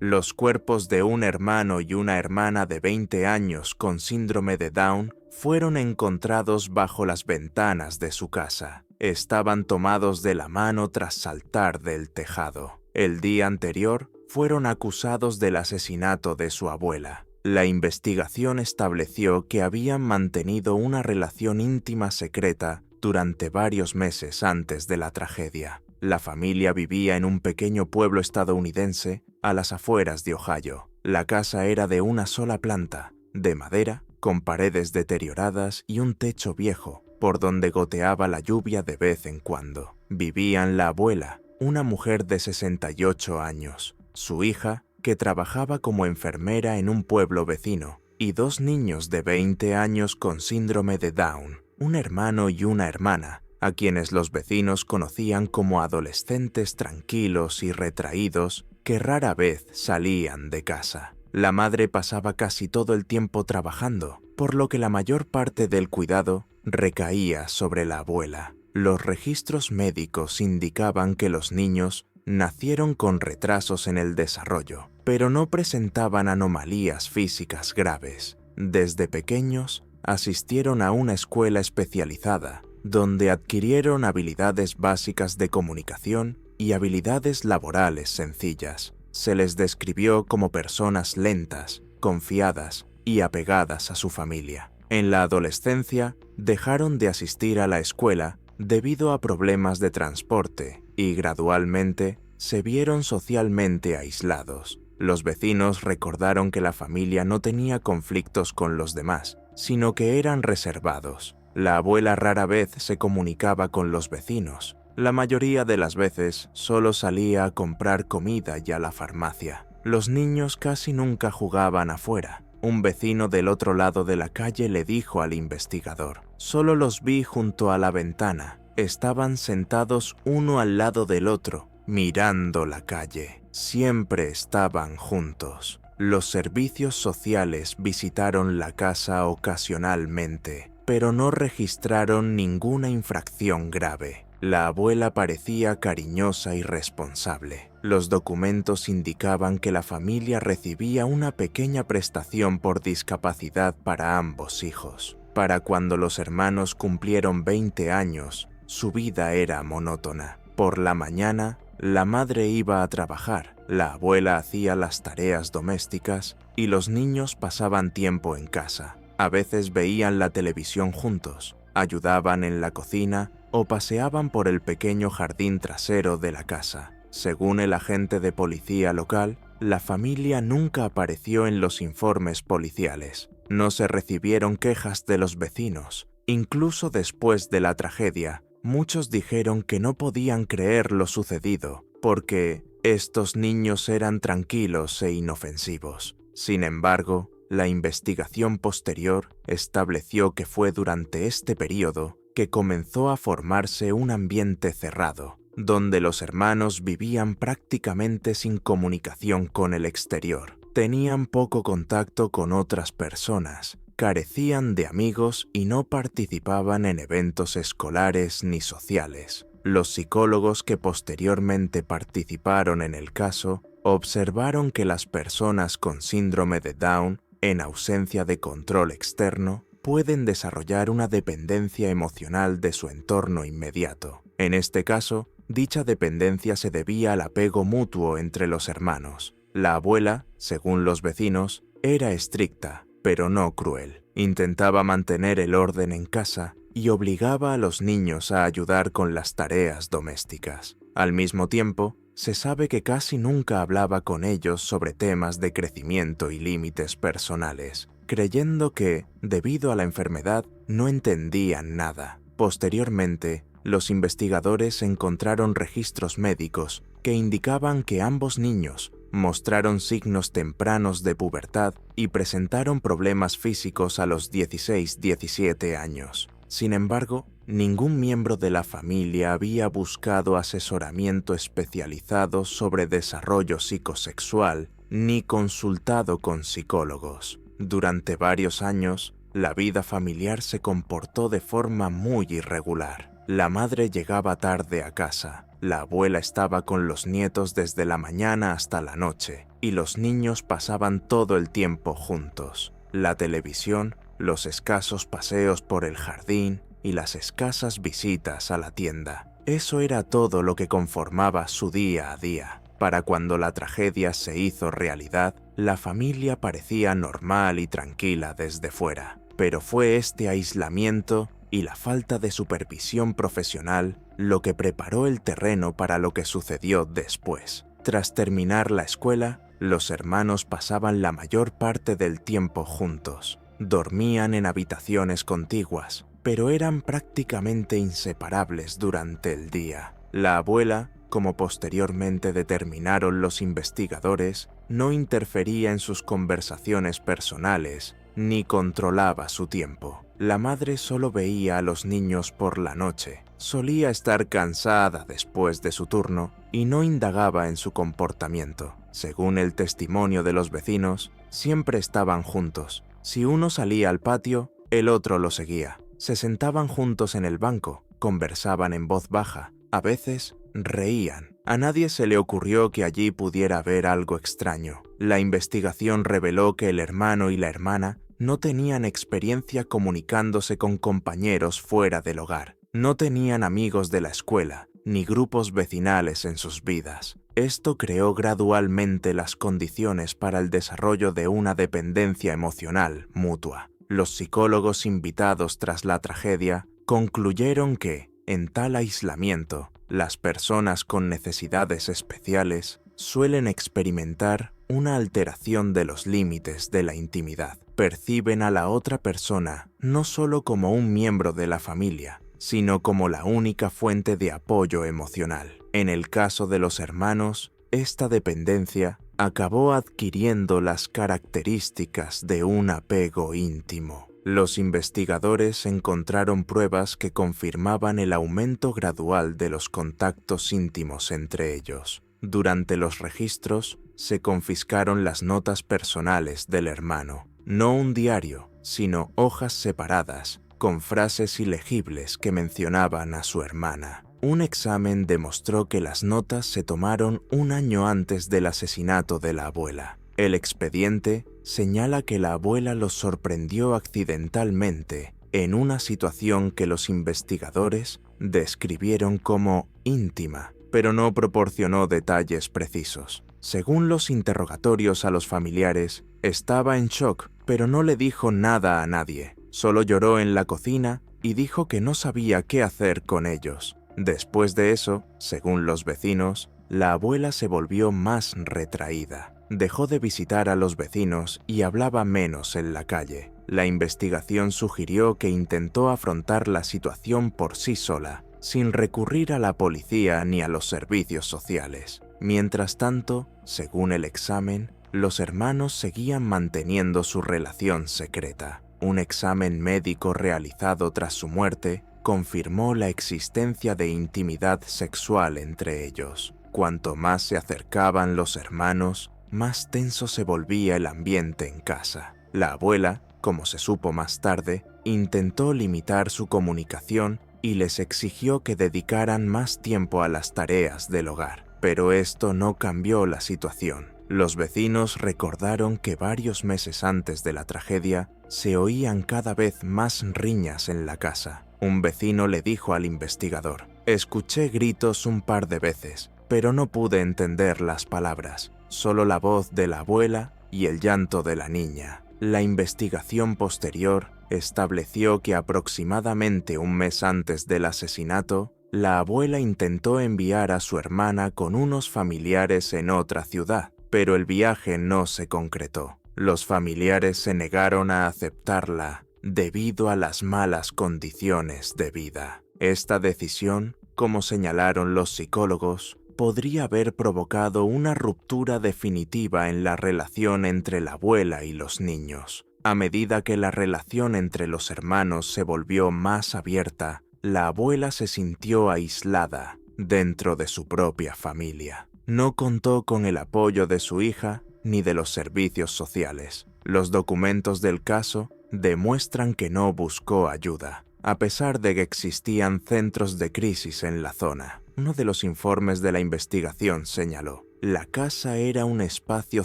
Los cuerpos de un hermano y una hermana de 20 años con síndrome de Down fueron encontrados bajo las ventanas de su casa. Estaban tomados de la mano tras saltar del tejado. El día anterior fueron acusados del asesinato de su abuela. La investigación estableció que habían mantenido una relación íntima secreta durante varios meses antes de la tragedia. La familia vivía en un pequeño pueblo estadounidense a las afueras de Ohio. La casa era de una sola planta, de madera, con paredes deterioradas y un techo viejo, por donde goteaba la lluvia de vez en cuando. Vivían la abuela, una mujer de 68 años, su hija, que trabajaba como enfermera en un pueblo vecino, y dos niños de 20 años con síndrome de Down, un hermano y una hermana, a quienes los vecinos conocían como adolescentes tranquilos y retraídos que rara vez salían de casa. La madre pasaba casi todo el tiempo trabajando, por lo que la mayor parte del cuidado recaía sobre la abuela. Los registros médicos indicaban que los niños nacieron con retrasos en el desarrollo, pero no presentaban anomalías físicas graves. Desde pequeños asistieron a una escuela especializada, donde adquirieron habilidades básicas de comunicación y habilidades laborales sencillas. Se les describió como personas lentas, confiadas y apegadas a su familia. En la adolescencia, dejaron de asistir a la escuela debido a problemas de transporte y gradualmente se vieron socialmente aislados. Los vecinos recordaron que la familia no tenía conflictos con los demás, sino que eran reservados. La abuela rara vez se comunicaba con los vecinos. La mayoría de las veces solo salía a comprar comida y a la farmacia. Los niños casi nunca jugaban afuera. Un vecino del otro lado de la calle le dijo al investigador: «Solo los vi junto a la ventana. Estaban sentados uno al lado del otro, mirando la calle. Siempre estaban juntos». Los servicios sociales visitaron la casa ocasionalmente, pero no registraron ninguna infracción grave. La abuela parecía cariñosa y responsable. Los documentos indicaban que la familia recibía una pequeña prestación por discapacidad para ambos hijos. Para cuando los hermanos cumplieron 20 años, su vida era monótona. Por la mañana, la madre iba a trabajar, la abuela hacía las tareas domésticas y los niños pasaban tiempo en casa. A veces veían la televisión juntos, ayudaban en la cocina o paseaban por el pequeño jardín trasero de la casa. Según el agente de policía local, la familia nunca apareció en los informes policiales. No se recibieron quejas de los vecinos. Incluso después de la tragedia, muchos dijeron que no podían creer lo sucedido, porque estos niños eran tranquilos e inofensivos. Sin embargo, la investigación posterior estableció que fue durante este periodo que comenzó a formarse un ambiente cerrado, donde los hermanos vivían prácticamente sin comunicación con el exterior. Tenían poco contacto con otras personas, carecían de amigos y no participaban en eventos escolares ni sociales. Los psicólogos que posteriormente participaron en el caso observaron que las personas con síndrome de Down, en ausencia de control externo, pueden desarrollar una dependencia emocional de su entorno inmediato. En este caso, dicha dependencia se debía al apego mutuo entre los hermanos. La abuela, según los vecinos, era estricta, pero no cruel. Intentaba mantener el orden en casa y obligaba a los niños a ayudar con las tareas domésticas. Al mismo tiempo, se sabe que casi nunca hablaba con ellos sobre temas de crecimiento y límites personales, creyendo que, debido a la enfermedad, no entendían nada. Posteriormente, los investigadores encontraron registros médicos que indicaban que ambos niños mostraron signos tempranos de pubertad y presentaron problemas físicos a los 16-17 años. Sin embargo, ningún miembro de la familia había buscado asesoramiento especializado sobre desarrollo psicosexual ni consultado con psicólogos. Durante varios años, la vida familiar se comportó de forma muy irregular. La madre llegaba tarde a casa, la abuela estaba con los nietos desde la mañana hasta la noche, y los niños pasaban todo el tiempo juntos. La televisión, los escasos paseos por el jardín y las escasas visitas a la tienda. Eso era todo lo que conformaba su día a día. Para cuando la tragedia se hizo realidad, la familia parecía normal y tranquila desde fuera. Pero fue este aislamiento y la falta de supervisión profesional lo que preparó el terreno para lo que sucedió después. Tras terminar la escuela, los hermanos pasaban la mayor parte del tiempo juntos. Dormían en habitaciones contiguas, pero eran prácticamente inseparables durante el día. La abuela, como posteriormente determinaron los investigadores, no interfería en sus conversaciones personales ni controlaba su tiempo. La madre solo veía a los niños por la noche. Solía estar cansada después de su turno y no indagaba en su comportamiento. Según el testimonio de los vecinos, siempre estaban juntos. Si uno salía al patio, el otro lo seguía. Se sentaban juntos en el banco, conversaban en voz baja, a veces reían. A nadie se le ocurrió que allí pudiera haber algo extraño. La investigación reveló que el hermano y la hermana no tenían experiencia comunicándose con compañeros fuera del hogar. No tenían amigos de la escuela, ni grupos vecinales en sus vidas. Esto creó gradualmente las condiciones para el desarrollo de una dependencia emocional mutua. Los psicólogos invitados tras la tragedia concluyeron que, en tal aislamiento, las personas con necesidades especiales suelen experimentar una alteración de los límites de la intimidad. Perciben a la otra persona no solo como un miembro de la familia, sino como la única fuente de apoyo emocional. En el caso de los hermanos, esta dependencia acabó adquiriendo las características de un apego íntimo. Los investigadores encontraron pruebas que confirmaban el aumento gradual de los contactos íntimos entre ellos. Durante los registros, se confiscaron las notas personales del hermano. No un diario, sino hojas separadas, con frases ilegibles que mencionaban a su hermana. Un examen demostró que las notas se tomaron un año antes del asesinato de la abuela. El expediente señala que la abuela los sorprendió accidentalmente en una situación que los investigadores describieron como íntima, pero no proporcionó detalles precisos. Según los interrogatorios a los familiares, estaba en shock, pero no le dijo nada a nadie. Solo lloró en la cocina y dijo que no sabía qué hacer con ellos. Después de eso, según los vecinos, la abuela se volvió más retraída. Dejó de visitar a los vecinos y hablaba menos en la calle. La investigación sugirió que intentó afrontar la situación por sí sola, sin recurrir a la policía ni a los servicios sociales. Mientras tanto, según el examen, los hermanos seguían manteniendo su relación secreta. Un examen médico realizado tras su muerte confirmó la existencia de intimidad sexual entre ellos. Cuanto más se acercaban los hermanos, más tenso se volvía el ambiente en casa. La abuela, como se supo más tarde, intentó limitar su comunicación y les exigió que dedicaran más tiempo a las tareas del hogar. Pero esto no cambió la situación. Los vecinos recordaron que varios meses antes de la tragedia se oían cada vez más riñas en la casa. Un vecino le dijo al investigador: «Escuché gritos un par de veces, pero no pude entender las palabras, solo la voz de la abuela y el llanto de la niña». La investigación posterior estableció que aproximadamente un mes antes del asesinato, la abuela intentó enviar a su hermana con unos familiares en otra ciudad, pero el viaje no se concretó. Los familiares se negaron a aceptarla debido a las malas condiciones de vida. Esta decisión, como señalaron los psicólogos, podría haber provocado una ruptura definitiva en la relación entre la abuela y los niños. A medida que la relación entre los hermanos se volvió más abierta, la abuela se sintió aislada dentro de su propia familia. No contó con el apoyo de su hija ni de los servicios sociales. Los documentos del caso demuestran que no buscó ayuda, a pesar de que existían centros de crisis en la zona. Uno de los informes de la investigación señaló: La casa era un espacio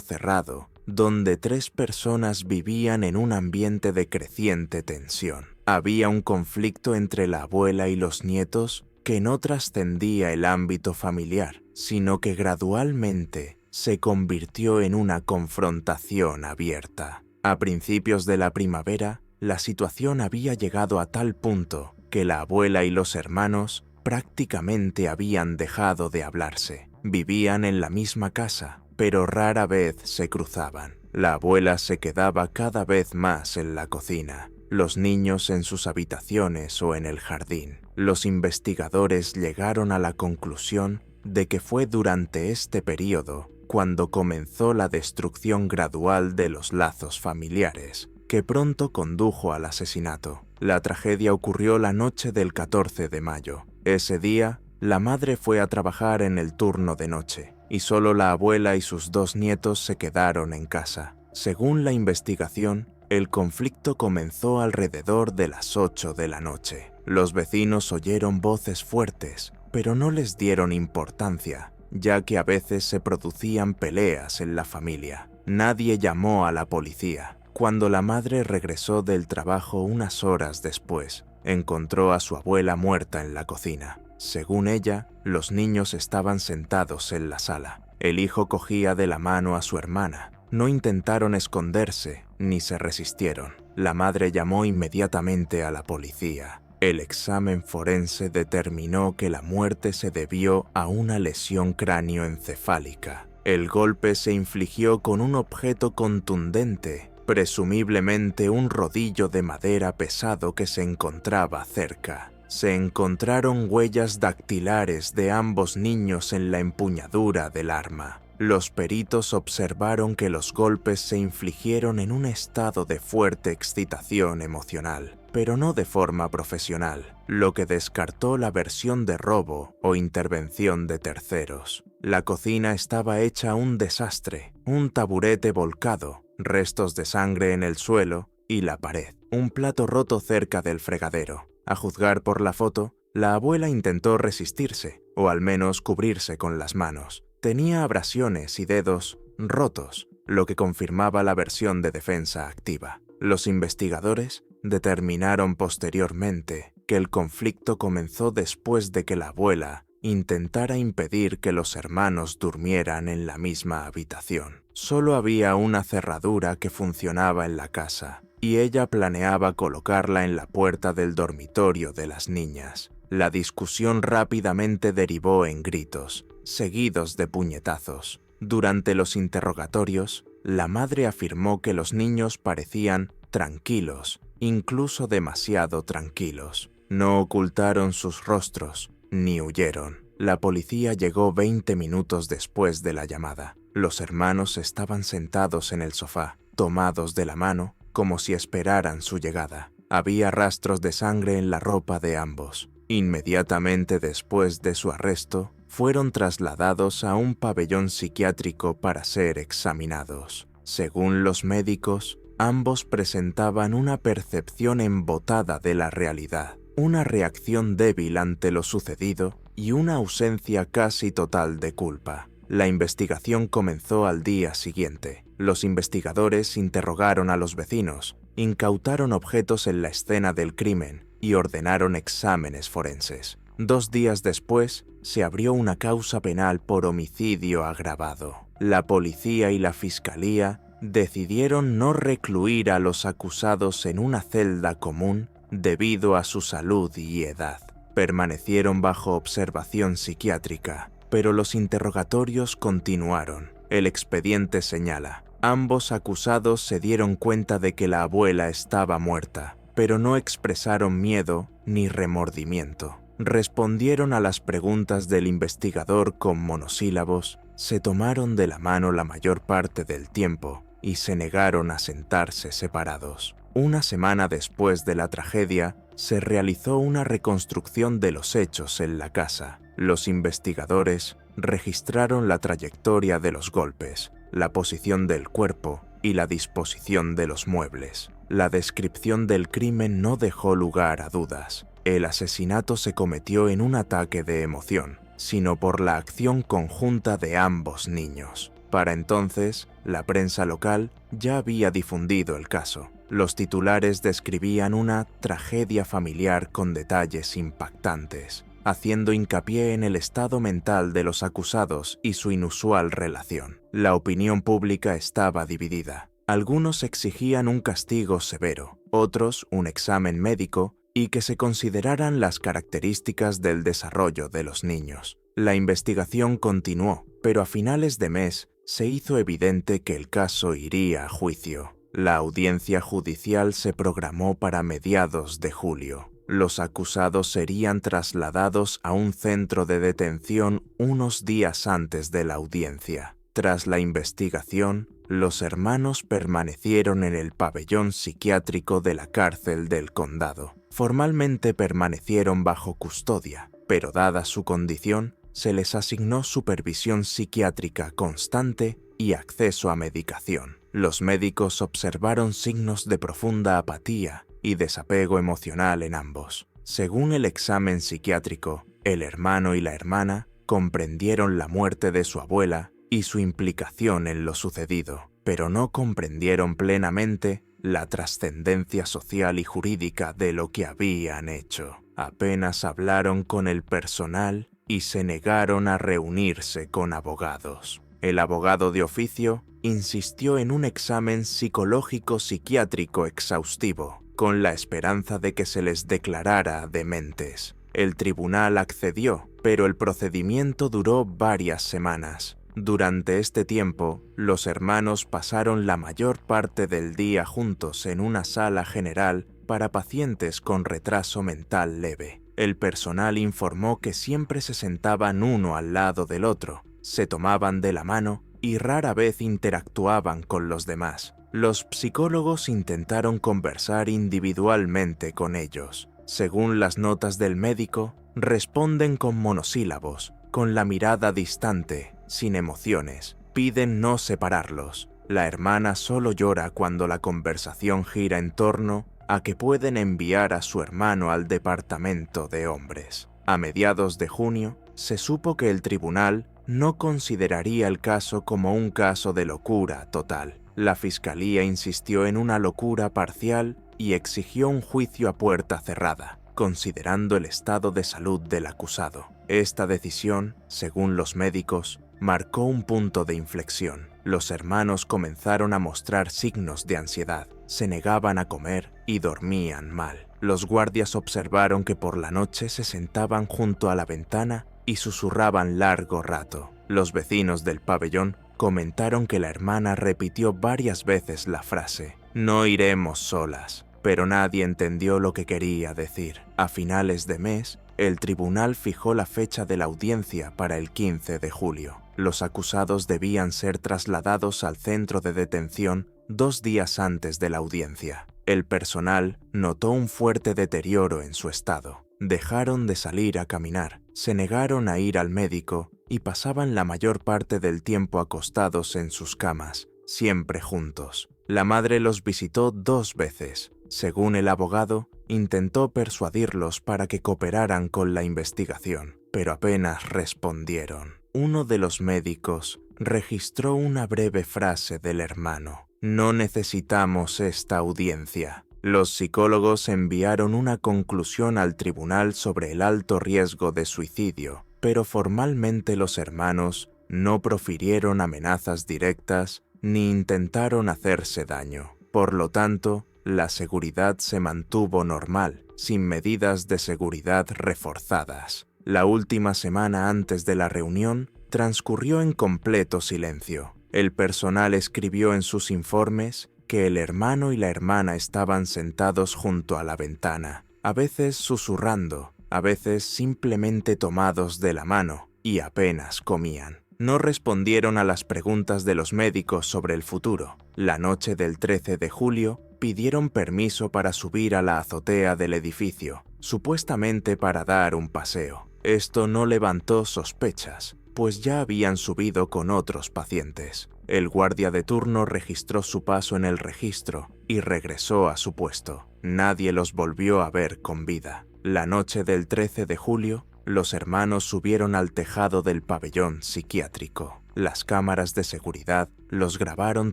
cerrado, donde 3 personas vivían en un ambiente de creciente tensión. Había un conflicto entre la abuela y los nietos que no trascendía el ámbito familiar, sino que gradualmente se convirtió en una confrontación abierta. A principios de la primavera, la situación había llegado a tal punto que la abuela y los hermanos prácticamente habían dejado de hablarse. Vivían en la misma casa, pero rara vez se cruzaban. La abuela se quedaba cada vez más en la cocina, los niños en sus habitaciones o en el jardín. Los investigadores llegaron a la conclusión de que fue durante este periodo cuando comenzó la destrucción gradual de los lazos familiares, que pronto condujo al asesinato. La tragedia ocurrió la noche del 14 de mayo. Ese día, la madre fue a trabajar en el turno de noche, y solo la abuela y sus 2 nietos se quedaron en casa. Según la investigación, el conflicto comenzó alrededor de las 8 de la noche. Los vecinos oyeron voces fuertes, pero no les dieron importancia, ya que a veces se producían peleas en la familia. Nadie llamó a la policía. Cuando la madre regresó del trabajo unas horas después, encontró a su abuela muerta en la cocina. Según ella, los niños estaban sentados en la sala. El hijo cogía de la mano a su hermana. No intentaron esconderse, ni se resistieron. La madre llamó inmediatamente a la policía. El examen forense determinó que la muerte se debió a una lesión cráneoencefálica. El golpe se infligió con un objeto contundente, presumiblemente un rodillo de madera pesado que se encontraba cerca. Se encontraron huellas dactilares de ambos niños en la empuñadura del arma. Los peritos observaron que los golpes se infligieron en un estado de fuerte excitación emocional, pero no de forma profesional, lo que descartó la versión de robo o intervención de terceros. La cocina estaba hecha un desastre, un taburete volcado, restos de sangre en el suelo y la pared, un plato roto cerca del fregadero. A juzgar por la foto, la abuela intentó resistirse, o al menos cubrirse con las manos. Tenía abrasiones y dedos rotos, lo que confirmaba la versión de defensa activa. Los investigadores determinaron posteriormente que el conflicto comenzó después de que la abuela intentara impedir que los hermanos durmieran en la misma habitación. Solo había una cerradura que funcionaba en la casa, y ella planeaba colocarla en la puerta del dormitorio de las niñas. La discusión rápidamente derivó en gritos, seguidos de puñetazos. Durante los interrogatorios, la madre afirmó que los niños parecían tranquilos, incluso demasiado tranquilos. No ocultaron sus rostros, ni huyeron. La policía llegó 20 minutos después de la llamada. Los hermanos estaban sentados en el sofá, tomados de la mano, como si esperaran su llegada. Había rastros de sangre en la ropa de ambos. Inmediatamente después de su arresto, fueron trasladados a un pabellón psiquiátrico para ser examinados. Según los médicos, ambos presentaban una percepción embotada de la realidad, una reacción débil ante lo sucedido y una ausencia casi total de culpa. La investigación comenzó al día siguiente. Los investigadores interrogaron a los vecinos, incautaron objetos en la escena del crimen y ordenaron exámenes forenses. 2 días después, se abrió una causa penal por homicidio agravado. La policía y la fiscalía decidieron no recluir a los acusados en una celda común debido a su salud y edad. Permanecieron bajo observación psiquiátrica, pero los interrogatorios continuaron. El expediente señala: ambos acusados se dieron cuenta de que la abuela estaba muerta, pero no expresaron miedo ni remordimiento. Respondieron a las preguntas del investigador con monosílabos, se tomaron de la mano la mayor parte del tiempo y se negaron a sentarse separados. Una semana después de la tragedia, se realizó una reconstrucción de los hechos en la casa. Los investigadores registraron la trayectoria de los golpes, la posición del cuerpo y la disposición de los muebles. La descripción del crimen no dejó lugar a dudas. El asesinato se cometió en un ataque de emoción. sino por la acción conjunta de ambos niños. Para entonces, la prensa local ya había difundido el caso. Los titulares describían una tragedia familiar con detalles impactantes, haciendo hincapié en el estado mental de los acusados y su inusual relación. La opinión pública estaba dividida. Algunos exigían un castigo severo, otros un examen médico y que se consideraran las características del desarrollo de los niños. La investigación continuó, pero a finales de mes se hizo evidente que el caso iría a juicio. La audiencia judicial se programó para mediados de julio. Los acusados serían trasladados a un centro de detención unos días antes de la audiencia. Tras la investigación, los hermanos permanecieron en el pabellón psiquiátrico de la cárcel del condado. Formalmente permanecieron bajo custodia, pero dada su condición, se les asignó supervisión psiquiátrica constante y acceso a medicación. Los médicos observaron signos de profunda apatía y desapego emocional en ambos. Según el examen psiquiátrico, el hermano y la hermana comprendieron la muerte de su abuela y su implicación en lo sucedido, pero no comprendieron plenamente la trascendencia social y jurídica de lo que habían hecho. Apenas hablaron con el personal y se negaron a reunirse con abogados. El abogado de oficio insistió en un examen psicológico psiquiátrico exhaustivo, con la esperanza de que se les declarara dementes. El tribunal accedió, pero el procedimiento duró varias semanas. Durante este tiempo, los hermanos pasaron la mayor parte del día juntos en una sala general para pacientes con retraso mental leve. El personal informó que siempre se sentaban uno al lado del otro, se tomaban de la mano y rara vez interactuaban con los demás. Los psicólogos intentaron conversar individualmente con ellos. Según las notas del médico, responden con monosílabos, con la mirada distante, sin emociones. Piden no separarlos. La hermana solo llora cuando la conversación gira en torno a que pueden enviar a su hermano al departamento de hombres. A mediados de junio, se supo que el tribunal no consideraría el caso como un caso de locura total. La fiscalía insistió en una locura parcial y exigió un juicio a puerta cerrada, considerando el estado de salud del acusado. Esta decisión, según los médicos, marcó un punto de inflexión. Los hermanos comenzaron a mostrar signos de ansiedad, se negaban a comer y dormían mal. Los guardias observaron que por la noche se sentaban junto a la ventana y susurraban largo rato. Los vecinos del pabellón comentaron que la hermana repitió varias veces la frase «No iremos solas», pero nadie entendió lo que quería decir. A finales de mes, el tribunal fijó la fecha de la audiencia para el 15 de julio. Los acusados debían ser trasladados al centro de detención 2 días antes de la audiencia. El personal notó un fuerte deterioro en su estado. Dejaron de salir a caminar, se negaron a ir al médico y pasaban la mayor parte del tiempo acostados en sus camas, siempre juntos. La madre los visitó 2 veces. Según el abogado, intentó persuadirlos para que cooperaran con la investigación, pero apenas respondieron. Uno de los médicos registró una breve frase del hermano: «No necesitamos esta audiencia». Los psicólogos enviaron una conclusión al tribunal sobre el alto riesgo de suicidio, pero formalmente los hermanos no profirieron amenazas directas ni intentaron hacerse daño. Por lo tanto, la seguridad se mantuvo normal, sin medidas de seguridad reforzadas. La última semana antes de la reunión transcurrió en completo silencio. El personal escribió en sus informes que el hermano y la hermana estaban sentados junto a la ventana, a veces susurrando, a veces simplemente tomados de la mano, y apenas comían. No respondieron a las preguntas de los médicos sobre el futuro. La noche del 13 de julio, pidieron permiso para subir a la azotea del edificio, supuestamente para dar un paseo. Esto no levantó sospechas, pues ya habían subido con otros pacientes. El guardia de turno registró su paso en el registro y regresó a su puesto. Nadie los volvió a ver con vida. La noche del 13 de julio, los hermanos subieron al tejado del pabellón psiquiátrico. Las cámaras de seguridad los grabaron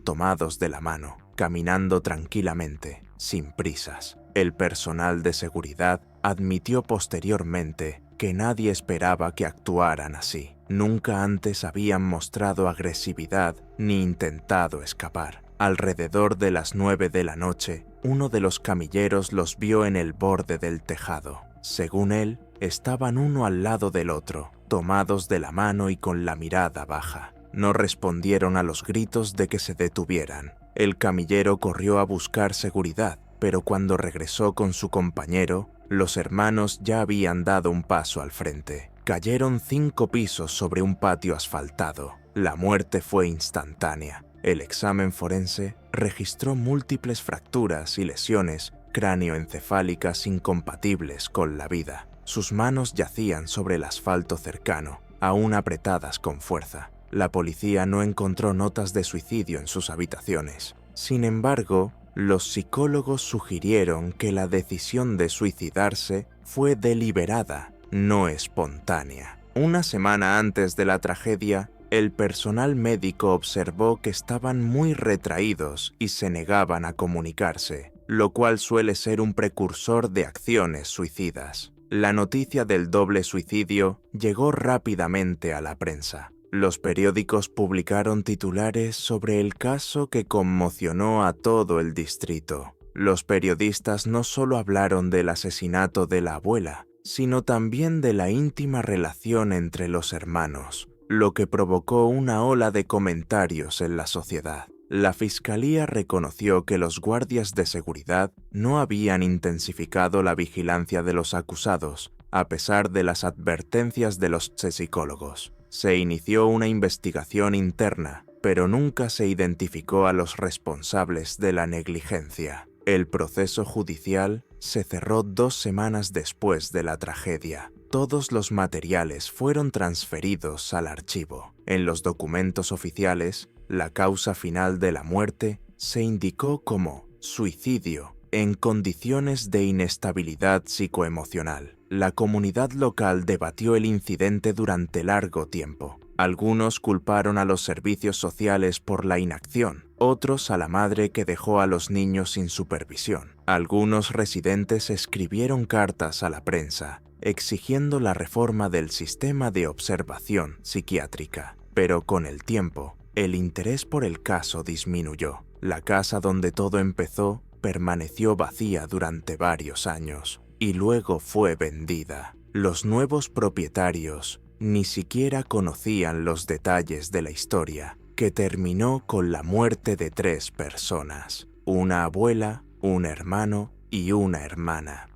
tomados de la mano, caminando tranquilamente, sin prisas. El personal de seguridad admitió posteriormente que nadie esperaba que actuaran así. Nunca antes habían mostrado agresividad ni intentado escapar. Alrededor de las 9 de la noche, uno de los camilleros los vio en el borde del tejado. Según él, estaban uno al lado del otro, tomados de la mano y con la mirada baja. No respondieron a los gritos de que se detuvieran. El camillero corrió a buscar seguridad, pero cuando regresó con su compañero, los hermanos ya habían dado un paso al frente. Cayeron 5 pisos sobre un patio asfaltado. La muerte fue instantánea. El examen forense registró múltiples fracturas y lesiones cráneoencefálicas incompatibles con la vida. Sus manos yacían sobre el asfalto cercano, aún apretadas con fuerza. La policía no encontró notas de suicidio en sus habitaciones. Sin embargo, los psicólogos sugirieron que la decisión de suicidarse fue deliberada, no espontánea. Una semana antes de la tragedia, el personal médico observó que estaban muy retraídos y se negaban a comunicarse, lo cual suele ser un precursor de acciones suicidas. La noticia del doble suicidio llegó rápidamente a la prensa. Los periódicos publicaron titulares sobre el caso que conmocionó a todo el distrito. Los periodistas no solo hablaron del asesinato de la abuela, sino también de la íntima relación entre los hermanos, lo que provocó una ola de comentarios en la sociedad. La fiscalía reconoció que los guardias de seguridad no habían intensificado la vigilancia de los acusados, a pesar de las advertencias de los psicólogos. Se inició una investigación interna, pero nunca se identificó a los responsables de la negligencia. El proceso judicial se cerró 2 semanas después de la tragedia. Todos los materiales fueron transferidos al archivo. En los documentos oficiales, la causa final de la muerte se indicó como suicidio en condiciones de inestabilidad psicoemocional. La comunidad local debatió el incidente durante largo tiempo. Algunos culparon a los servicios sociales por la inacción, otros a la madre que dejó a los niños sin supervisión. Algunos residentes escribieron cartas a la prensa, exigiendo la reforma del sistema de observación psiquiátrica. Pero con el tiempo, el interés por el caso disminuyó. La casa donde todo empezó permaneció vacía durante varios años y luego fue vendida. Los nuevos propietarios ni siquiera conocían los detalles de la historia, que terminó con la muerte de 3 personas: una abuela, un hermano y una hermana.